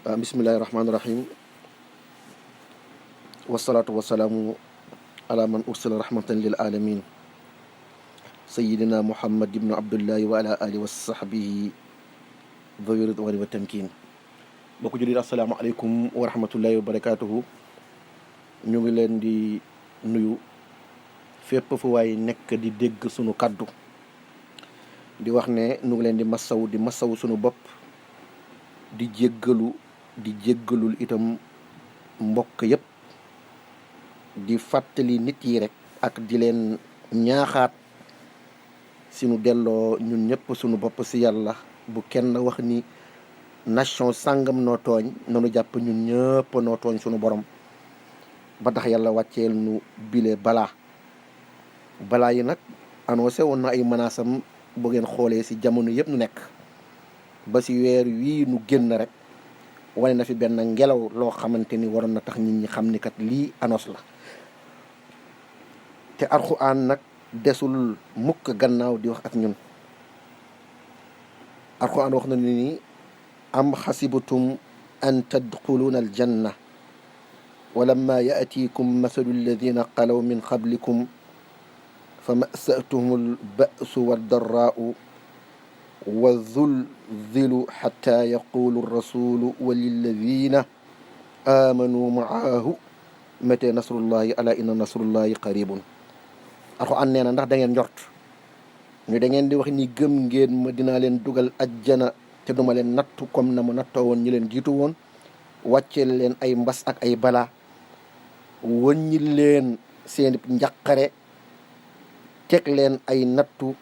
bismillahi rahmaani rahim wasalaatu wasalaamu ala man ursila rahmatan lil alamin sayidina muhammad ibnu abdullahi wa ala alihi wa sahbihi dhawi ridwani wa tamkin. bokk jullit assalaamu aleykum wa rahmatullahi wa barakatuhu. ñu ngi leen di nuyu fépp fu waay nekk di dégg sunu kaddu di wax ne ñu ngi leen di masaw sunu bopp di jéggalul itam mbokk yépp di fàttali nit yi rek ak di leen ñaaxaat sunu delloo ñun ñëpp sunu bopp si yàlla. bu kenn wax ni nation sàngam noo tooñ, nanu jàpp ñun ñëpp noo tooñ sunu borom ba tax yàlla wàcceel nu bile balaa yi nag annoncé woon na ay menaces bu ngeen xoolee si jamono yëpp nu nekk ba si weer wii nu génn rek wane na fi benn ngelaw loo xamante ni waroon na tax nit ñi xam ni kat lii annonce la. te Alxuraan nag desul mukk gannaaw di wax ak ñun. Alxuraan wax na ni am xasibatum an tadxuluuna aljanna walamma yaatikum masalu alladina xalaw min qablikum fa masatuhum albasu waddarraau wa zulzilu xata yaqulu rasulu walilladina amanu maahu mate nasrullahi ala inna nasrullahi qaribun. Alxuraan nee na ndax da ngeen njort ñu da ngeen di wax ni gëm ngeen ma dinaa leen dugal ajjana te duma leen nattu comme na ma nattoo woon ñi leen jiitu woon, wàcceel leen ay mbas ak ay bala, wëññi leen seen njaqare, teg leen ay nattu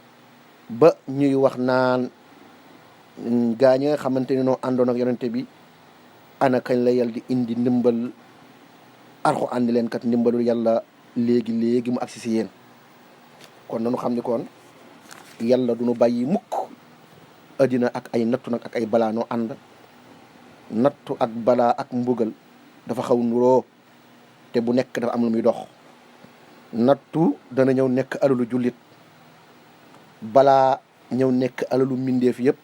ba ñuy wax naan gaa ñi nga xamante ne noo àndoon ak yonente bi ana kañ la yàlla di indi ndimbal. Alxuraan andi leen kat ndimbalul yàlla léegi mu agsi si yéen. kon nanu xam ni kon yàlla du nu bàyyi mukk addina ak ay nattu nag ak ay balaa noo ànd. nattu ak balaa ak mbugal dafa xaw nuroo te bu nekk dafa am lu muy dox. nattu dana ñëw nekk alalu jullit, balaa ñëw nekk alalu mbindeef yëpp,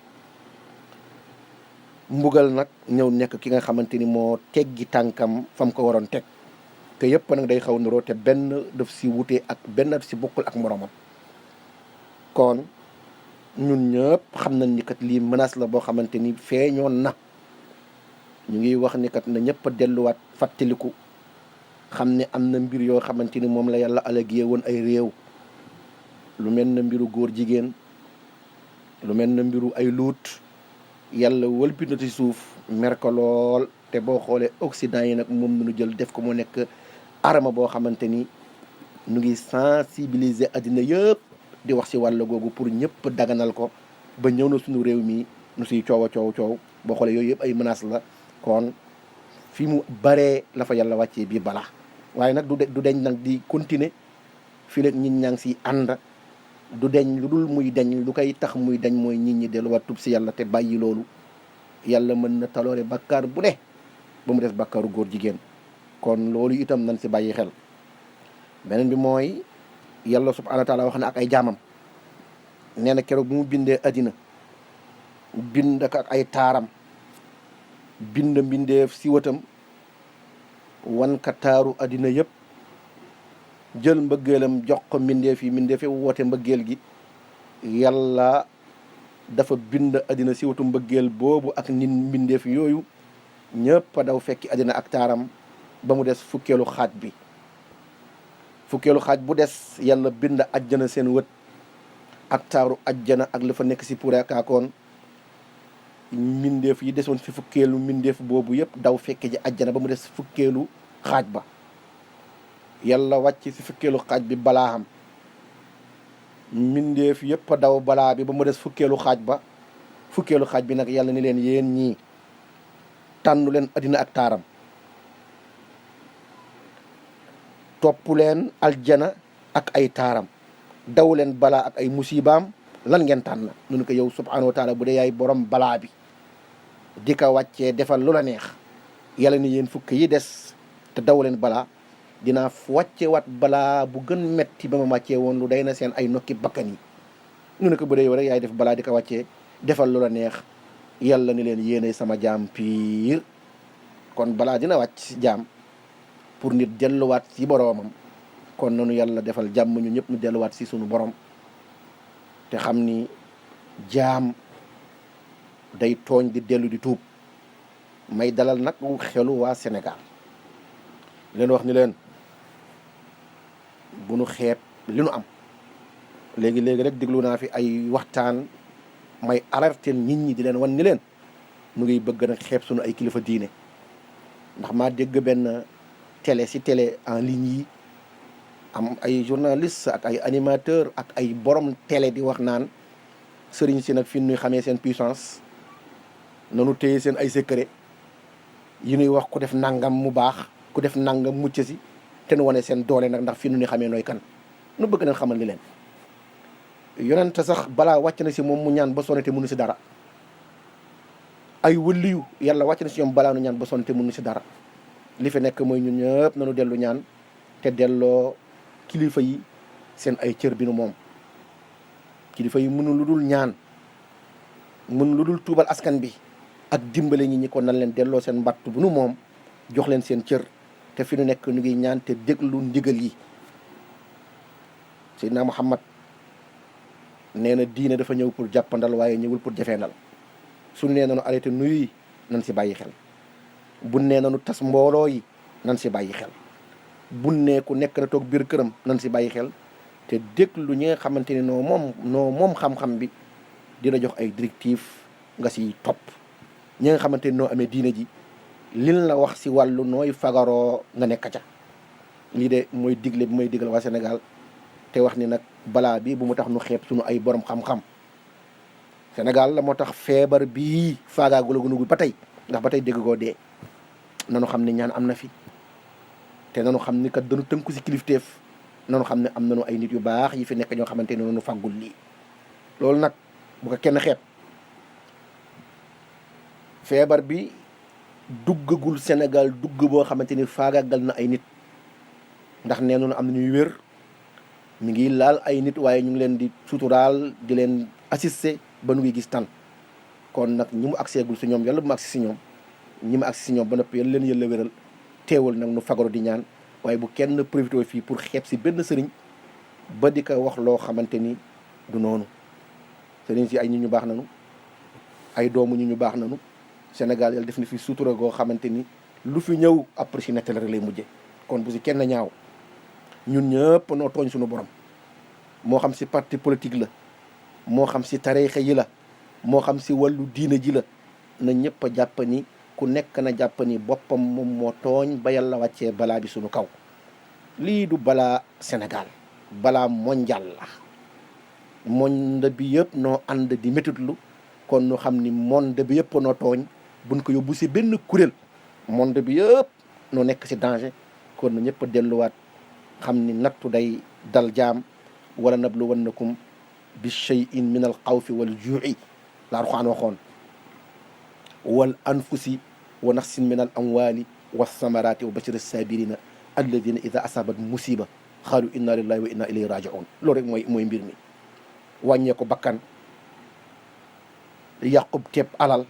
mbugal nag ñëw nekk ki nga xamante ni moo teggi tànkam fam ko waroon teg. te yëpp nag day xaw nuroo te benn daf si wute ak benn daf si bokkul ak moromam. kon ñun ñëpp xam nañ ni kat lii menace la boo xamante ni feeñoon na. ñu ngi wax ni kat na ñëpp a delluwaat fàttaliku xam ne am na mbir yoo xamante ni moom la yàlla alagee woon ay réew, lu mel na mbiru góor jigéen, lu mel na mbiru ay luut. yàlla wëlbi na ci suuf mer ko lool. te boo xoolee Occident yi nag moom nu jël def ko mu nekk arme boo xamante ni ñu ngi sensibiliser addina yëpp di wax ci wàll googu pour ñëpp daganal ko ba ñëw na suñu réew mi nu siy coow boo xoolee yooyu yëpp ay menace la. kon fi mu baree la fa yàlla wàccee bii balaa waaye nag du deñ nag di continuer fii léegi ñit ñaa ngi siy ànd. du deñ lu dul muy deñ lu koy tax muy deñ mooy nit ñi delluwaat tub si yàlla te bàyyi loolu. yàlla mën na taloore bakkaar bu ne ba mu des bakkaaru góor jigéen. kon loolu itam nañ si bàyyi xel. beneen bi mooy yàlla subhaanahu wa taala wax na ak ay jaamam nee na keroog bu mu bindee addina bind ak ay taaram, bind mbindeef si watam wan ka taaru addina yëpp, jël mbëggeelam jox ko mbindeef yi woote mbëggeel gi. yàlla dafa bind addina si watu mbëggeel boobu ak nit mbindeef yooyu ñëpp a daw fekki addina ak taaram ba mu des fukkeelu xaaj bi. fukkeelu xaaj bu des yàlla bind ajjana seen wët ak taaru ajjana ak la fa nekk si pour akaakoon. mbindeef yi desoon fi fukkeelu mbindeef boobu yëpp daw fekke ji ajjana ba mu des fukkeelu xaaj ba. yàlla wàcc si fukkeelu xaaj bi balaa xam mbindeef yëpp daw balaa bi ba mu des fukkeelu xaaj ba. fukkeelu xaaj bi nag yàlla ni leen yéen ñii tànnu leen addina ak taaram, topp leen aljana ak ay taaram, daw leen balaa ak ay musibaam. lan ngeen tànn? nu ko yow subhanahu wa taala bu dee yaay borom balaa bi di ko wàccee defal lu la neex. yàlla ni yéen fukk yi des te daw leen balaa dinaa wàcce wat balaa bu gën metti ba ma wàccee woon lu day na seen ay nokki bakkan yi. nu ko bu dee yow rek yaay def balaa di ko wàccee defal lu la neex. yàlla ni leen yéenay sama jaam piir kon balaa dina wàcc ci jaam pour nit delluwaat ci boroomam kon nanu yàlla defal jàmm ñu ñëpp ñu delluwaat ci sunu borom te xam ni jaam day tooñ di dellu di tuub. may dalal nag xelu waa Sénégal leen wax ni leen bu nu xeeb li nu am léegi rek déglu naa fi ay waxtaan may alerter nit ñi di leen wan ni leen nu ngi bëgg nag xeeb sunu ay kilifa diine ndax maa dégg benn télé ci télé en ligne yi am ay journaliste ak ay animateur ak ay borom télé di wax naan sëriñ si nag fi nuy xamee seen puissance nanu téye seen ay secret yi nuy wax ku def nangam mu baax ku def nangam mucc si te nu wane seen doole nag ndax fi nu ni xamee nooy kan nu bëgg nañ xamal ni leen yonente sax balaa wàcc na si moom mu ñaan ba sonn te mënu si dara ay wëliyu yàlla wàcc na si ñoom balaa nu ñaan ba sonn te mënu si dara li fi nekk mooy ñun ñëpp nanu dellu ñaan te delloo kilifa yi seen ay cër bi nu moom kilifa yi mënu lu dul ñaan mënu lu dul tuubal askan bi ak dimbale ñi ñi ko nan leen delloo seen mbatt bu nu moom jox leen seen cër te fi nu nekk nu ngi ñaan te déglu ndigal yi Seydina Muhammad nee na diine dafa ñëw pour jàppandal waaye ñëwul pour jafeendal su nee nanu arrêté nuyu nan si bàyyi xel bu nee nanu tas mbooloo yi nan si bàyyi xel bu nee ku nekk na toog biir këram nan si bàyyi xel te déglu ñi nga xamante ni noo moom xam-xam bi dina jox ay directives nga si topp ñi nga xamante ni noo amee diine ji lin la wax si wàllu nooy fagaroo nga nekk ca lii de mooy digle bi mooy digal waa Sénégal te wax ni nag balaa bi bu mu tax nu xeeb suñu ay borom xam-xam Sénégal la moo tax feebar bii faagaagulagunugul ba tey ndax ba tey dégg koo dee nanu xam ne ñaan am na fi te nanu xam ni kat dañu tënku si kilifteef nanu xam ne am nanu ay nit yu baax yi fi nekk ñoo xamante ne noonu faggul lii loolu nag bu ko kenn xeeb feebar bi duggagul Sénégal dugg boo xamante ni faagaagal na ay nit ndax nee nañu am na ñuy wér mi ngi laal ay nit waaye ñu ngi leen di suturaal di leen assister ba nu ngi gis tan kon nag ñi mu agseegul si ñoom yàlla bu mu agsi si ñoom ñi mu agsi si ñoom ba noppi yàlla leen yàlla wéral teewul nag nu fagaru di ñaan waaye bu kenn profité fii pour xeeb si benn sëriñ ba di ko wax loo xamante ni du noonu sëriñ si ay nit ñu baax nanu ay doomu ñu baax nanu Sénégal yàlla def na fi sutura goo xamante ni lu fi ñëw après si nettali rek lay mujje kon bu si kenn ñaaw ñun ñëpp noo tooñ suñu borom moo xam si parti politique la moo xam si tariixa yi la moo xam si wàllu diina ji la na ñëpp a jàpp ni ku nekk na jàpp ni boppam moom moo tooñ ba yàlla wàccee balaa bi suñu kaw lii du balaa Sénégal balaa mondial la monde bi yëpp noo ànd di métitlu kon nu xam ni monde bi yëpp noo tooñ buñ ko yóbbu si benn kuréel monde bi yëpp noo nekk si danger kon na ñëpp a delluwaat xam ni nattu day dal jaam wala nabluwannakum bi shay'in min al xawfi wal juu'i la Alxuraan waxoon wal anfusi wa nafsin min al amwali wassamarati wa bashiri sabirina alladina ida asabat musiba xaalu inna lillahi wa inna ilayhi raji'un loolu rek mooy mbir mi wàññee ko bakkan yàqub teeb alal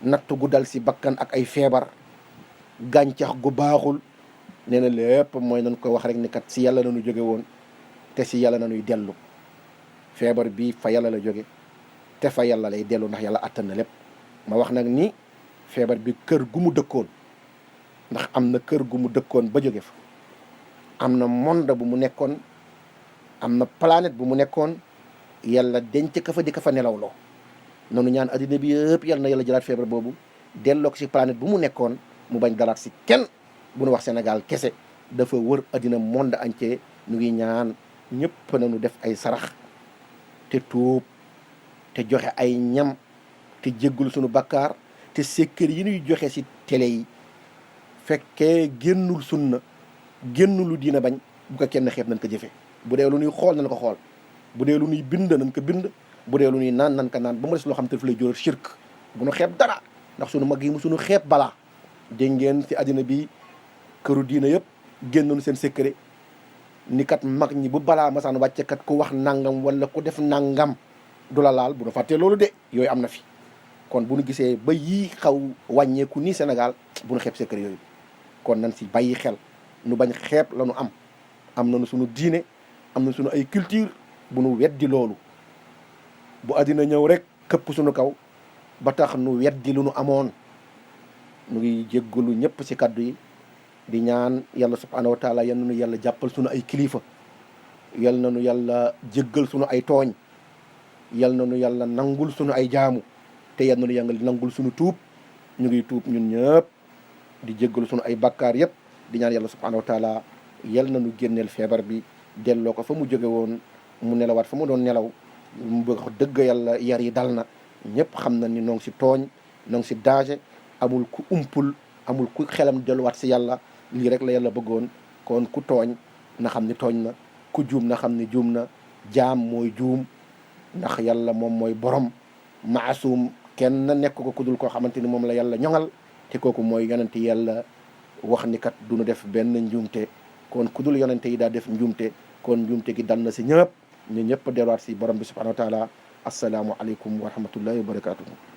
natt gu dal si bakkan ak ay feebar gàncax gu baaxul nee na lépp mooy nañ ko wax rek ni kat si yàlla nañu jóge woon te si yàlla nañuy dellu feebar bi fa yàlla la jóge te fa yàlla lay dellu ndax yàlla attan na lépp ma wax nag ni feebar bi kër gu mu dëkkoon ndax am na kër gu mu dëkkoon ba jóge fa am na monde bu mu nekkoon am na planète bu mu nekkoon yàlla denc ka fa di ka fa nelawloo noonu ñaan addina bi yëpp yàlla na yàlla jëlaat feebar boobu delloo ko si planète bu mu nekkoon mu bañ dalaat si kenn bu nu wax Sénégal kese dafa wër addina monde entier ñu ngi ñaan ñëpp nañu def ay sarax te tuub te joxe ay ñam te jéggul suñu bakkaar te sekkër yi ñuy joxe si télé yi fekkee génnul sunna génnul lu diina bañ bu ko kenn xeeb nañ ko jëfe bu dee lu ñuy xool nañ ko xool bu dee lu ñuy bind nañ ko bind bu dee lu ñuy naan nañ ko naan ba mu des loo xam te daf lay jóor shirk bu nu xeeb dara ndax suñu mag yi mu suñu xeeb balaa dégg ngeen ci àddina bi këru diina yëpp génnoon seen secret ni kat mag ñi bu balaa masaan wàcce kat ku wax nangam wala ku def nangam du la laal bu nu fàttee loolu de yooyu am na fi kon bu ñu gisee ba yii xaw wàññeeku nii Sénégal bu ñu xeeb secret yooyu kon nañ si bàyyi xel nu bañ xeeb la nu am nañu suñu diine am na suñu ay culture bu nu weddi loolu bu àddina ñëw rek këpp suñu kaw ba tax nu weddi lu nu amoon. nu ngi jéggalu ñëpp ci kaddu yi di ñaan yàlla subhanahu wa taala yal na nu yàlla jàppal suñu ay kilifa yal na nu yàlla jéggal suñu ay tooñ yal na nu yàlla nangul suñu ay jaamu te yal na nu yàlla nangul suñu tuub ñu ngi tuub ñun ñëpp di jéggalu suñu ay bakkaar yëpp di ñaan yàlla subhanahu wa taala yal na nu génneel feebar bi delloo ko fa mu jóge woon mu nelawaat fa mu doon nelaw mu bëgg dëgg yàlla yar yi dal na ñëpp xam na ni noo ngi si tooñ noo ngi si danger amul ku umpul amul ku xelam delluwaat si yàlla lii rek la yàlla bëggoon kon ku tooñ na xam ni tooñ na ku juum na xam ni juum na jaam mooy juum ndax yàlla moom mooy borom maasum kenn nekk ko ku dul koo xamante ni moom la yàlla ñoŋal te kooku mooy yonente yàlla wax ni kat du nu def benn njuumte kon ku dul yonente yi daa def njuumte kon njuumte gi dal na si ñëpp ñu ñëpp delluwaat si borom bi subhanahu wa taala assalaamu aleykum wa rahmatullahi wa barakatuhu